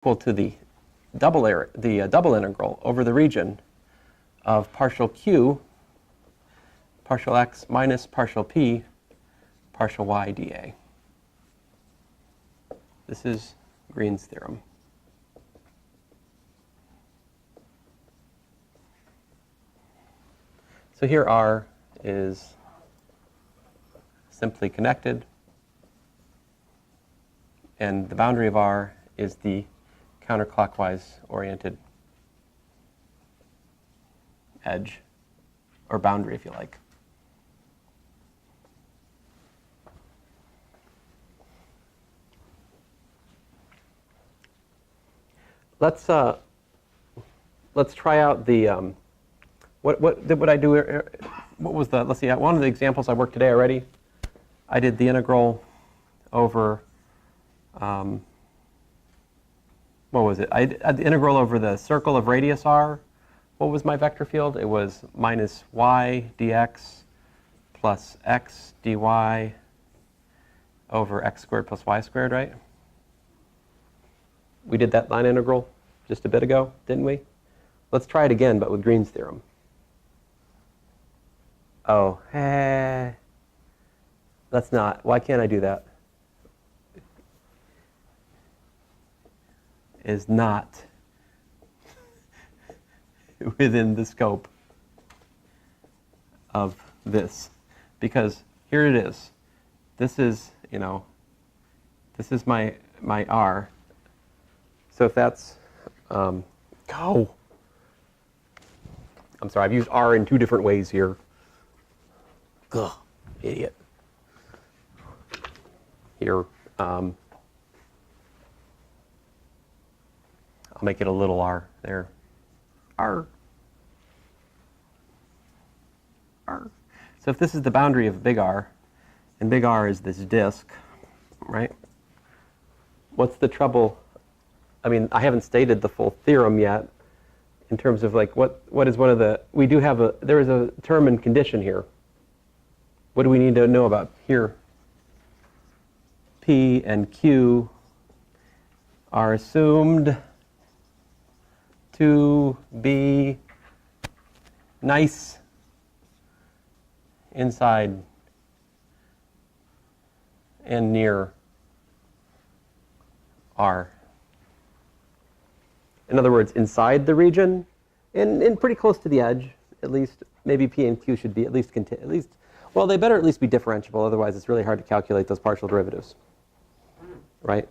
equal to the double integral over the region of partial q, partial x minus partial p, partial y dA. This is Green's theorem. So here R is simply connected, and the boundary of R is the counterclockwise oriented edge, or boundary if you like. Let's try out the what did I do? What was the, let's see, one of the examples I worked today already. I did the integral over what was it? I did the integral over the circle of radius r. What was my vector field? It was minus y dx plus x dy over x squared plus y squared, right? We did that line integral just a bit ago, didn't we? Let's try it again, but with Green's theorem. Oh, let's not. Why can't I do that? Is not within the scope of this, because here it is. This is, this is my R. So if that's I'm sorry, I've used R in two different ways here. Ugh, idiot. Here, I'll make it a little r there. R. R. So if this is the boundary of big R, and big R is this disk, right? What's the trouble? I mean, I haven't stated the full theorem yet in terms of like what is one of the, we do have there is a term and condition here. What do we need to know about here? P and Q are assumed to be nice inside and near R. In other words, inside the region and pretty close to the edge, at least. Maybe P and Q should be at least, well, they better at least be differentiable, otherwise it's really hard to calculate those partial derivatives, right?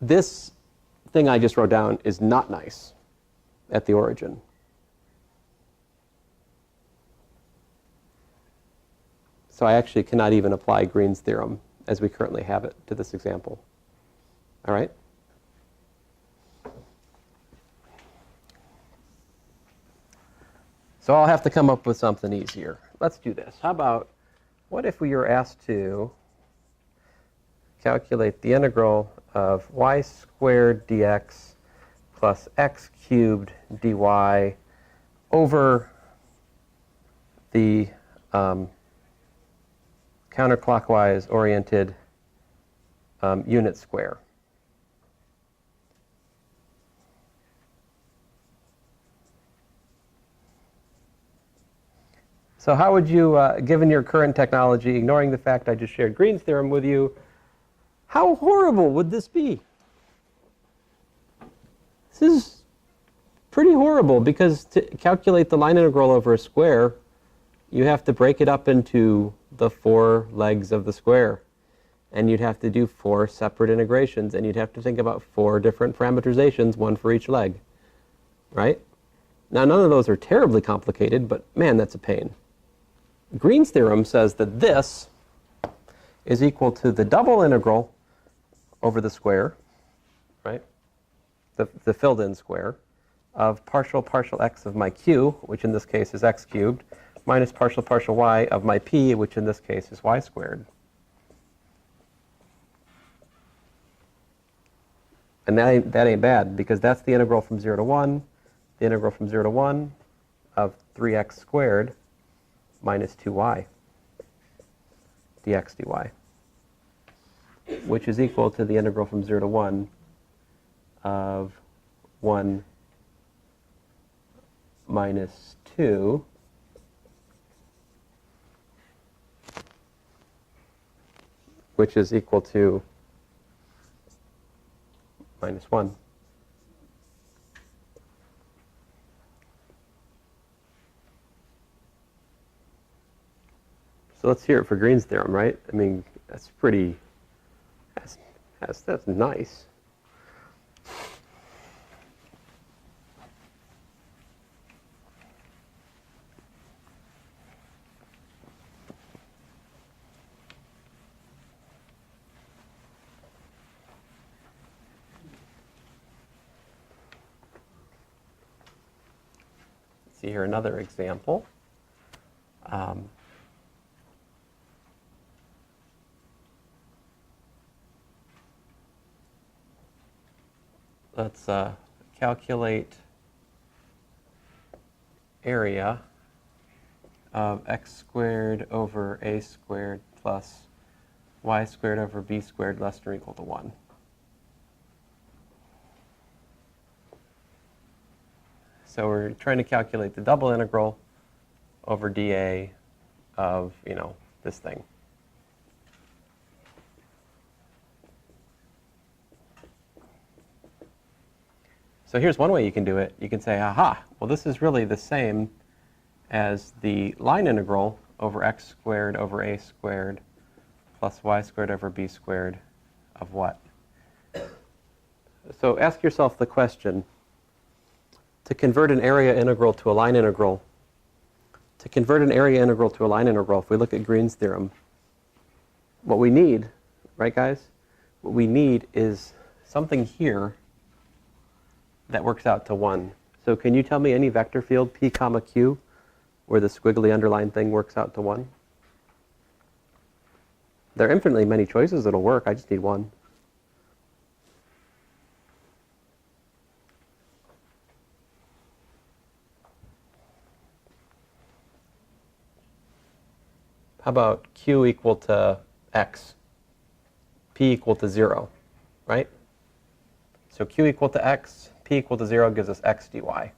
This thing I just wrote down is not nice at the origin. So I actually cannot even apply Green's theorem as we currently have it to this example. All right? So I'll have to come up with something easier. Let's do this. How about, what if we were asked to calculate the integral of y squared dx plus x cubed dy over the counterclockwise oriented unit square? So how would you, given your current technology, ignoring the fact I just shared Green's theorem with you, how horrible would this be? This is pretty horrible, because to calculate the line integral over a square, you have to break it up into the 4 legs of the square. And you'd have to do 4 separate integrations, and you'd have to think about 4 different parameterizations, 1 for each leg, right? Now, none of those are terribly complicated, but man, that's a pain. Green's theorem says that this is equal to the double integral over the square, right? The filled-in square of partial x of my q, which in this case is x cubed, minus partial y of my p, which in this case is y squared. And that ain't bad, because that's the integral from 0 to 1, the integral from 0 to 1 of 3x squared minus 2y dx dy. which is equal to the integral from 0 to 1 of 1 minus 2 which is equal to minus 1. So let's hear it for Green's theorem, right? I mean, that's pretty, that's nice. See here another example. Let's calculate area of x squared over a squared plus y squared over b squared less than or equal to 1. So we're trying to calculate the double integral over dA of, this thing. So here's one way you can do it. You can say, aha, well, this is really the same as the line integral over x squared over a squared plus y squared over b squared of what? So ask yourself the question, to convert an area integral to a line integral, if we look at Green's theorem, what we need, right guys? What we need is something here that works out to 1. So can you tell me any vector field p comma q where the squiggly underlined thing works out to 1? There are infinitely many choices that'll work. I just need one. How about q equal to x, p equal to 0, right? So q equal to x, p equal to 0 gives us x dy.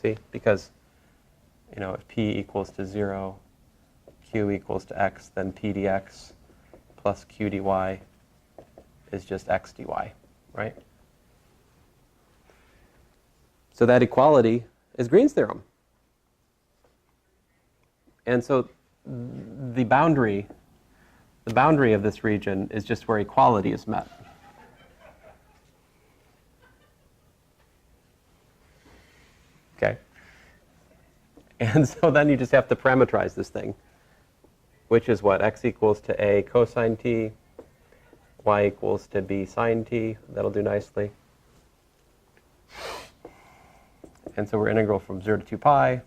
See, because if p equals to 0, q equals to x, then p dx plus q dy is just x dy, right? So that equality is Green's theorem. And so the boundary of this region is just where equality is met. Okay. And so then you just have to parameterize this thing, which is what? X equals to a cosine t, y equals to b sine t. That'll do nicely. And so we're integral from 0 to 2 pi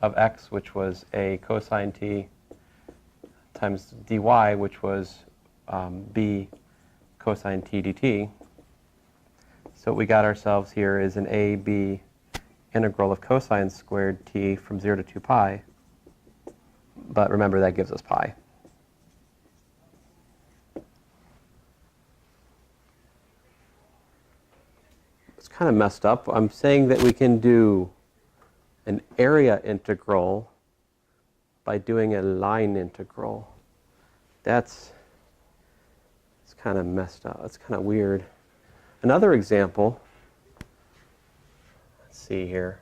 of x, which was a cosine t, times dy, which was b cosine t dt. So what we got ourselves here is an ab integral of cosine squared t from 0 to 2 pi. But remember, that gives us pi. It's kind of messed up. I'm saying that we can do an area integral by doing a line integral. It's kind of messed up. It's kind of weird. Another example, let's see here.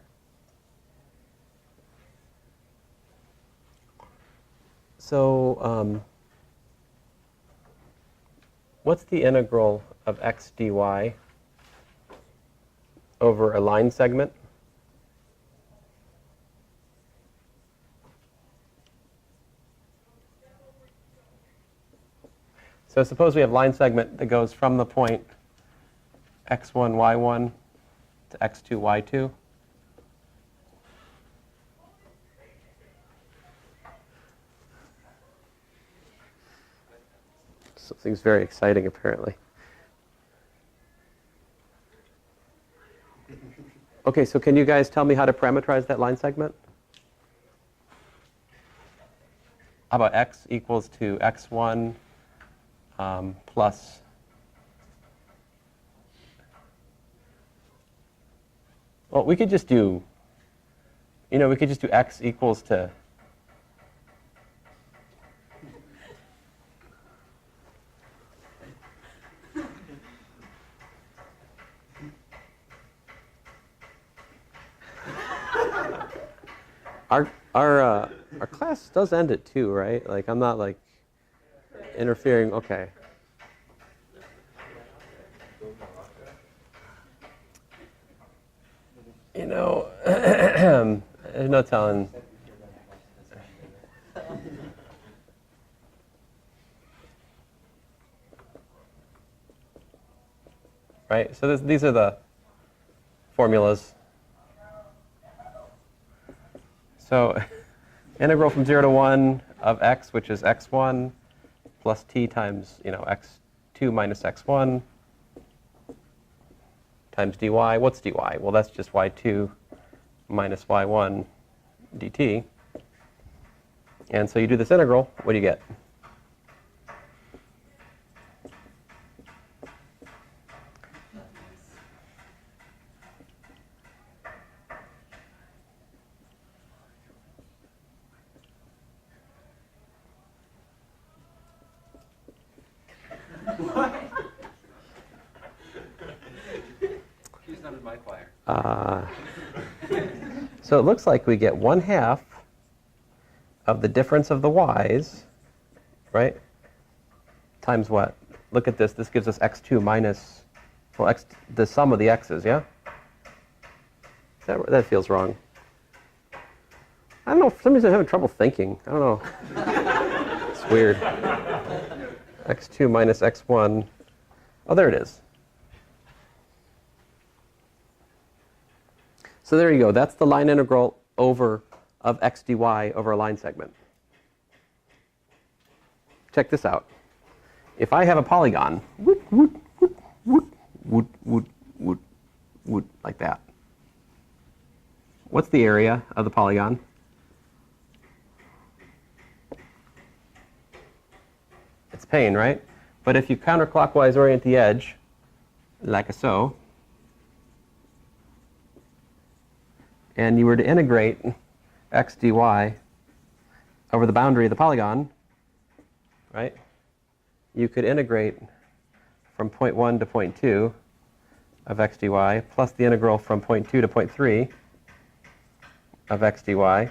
So what's the integral of x dy over a line segment? So suppose we have line segment that goes from the point x1, y1 to x2, y2. Something's very exciting, apparently. Okay, so can you guys tell me how to parameterize that line segment? how about x equals to x1 plus, well, we could just do, we could just do x equals to, our class does end at 2, right? Like, I'm not like interfering. Okay. There's no telling. Right? So these are the formulas. So integral from 0 to 1 of x, which is x1, plus t times, x2 minus x1 times dy. What's dy? Well, that's just y2 minus y1 dt. And so you do this integral, what do you get? Who's not in my choir? So it looks like we get 1/2 of the difference of the y's, right? Times what? Look at this. This gives us x2 minus, well, the sum of the x's, yeah? That feels wrong. I don't know. For some reason, I'm having trouble thinking. I don't know. It's weird. x2 minus x1. Oh, there it is. So there you go. That's the line integral of x dy over a line segment. Check this out. If I have a polygon, like that. What's the area of the polygon? It's pane, right? But if you counterclockwise orient the edge, like so, and you were to integrate x dy over the boundary of the polygon, right? You could integrate from point 1 to point 2 of x dy plus the integral from point 2 to point 3 of x dy.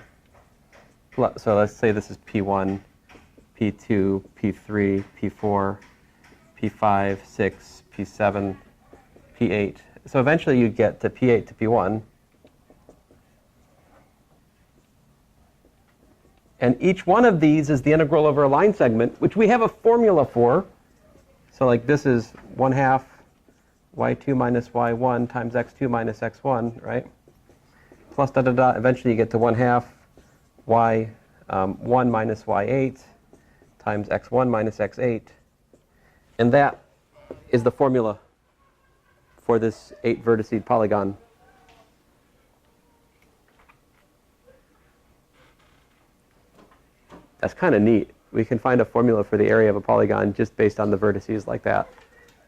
So let's say this is p1, p2, p3, p4, p5, 6, p7, p8. So eventually you'd get to p8 to p1. And each one of these is the integral over a line segment, which we have a formula for. So like this is 1/2 y2 minus y1 times x2 minus x1, right? Plus da da da. Eventually you get to 1/2 y1 minus y8 times x1 minus x8. And that is the formula for this 8 verticed polygon. That's kind of neat. We can find a formula for the area of a polygon just based on the vertices like that.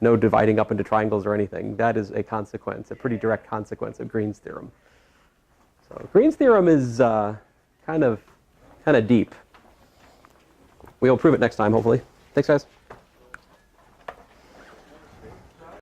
No dividing up into triangles or anything. That is a consequence, a pretty direct consequence of Green's theorem. So Green's theorem is kind of deep. We'll prove it next time, hopefully. Thanks, guys.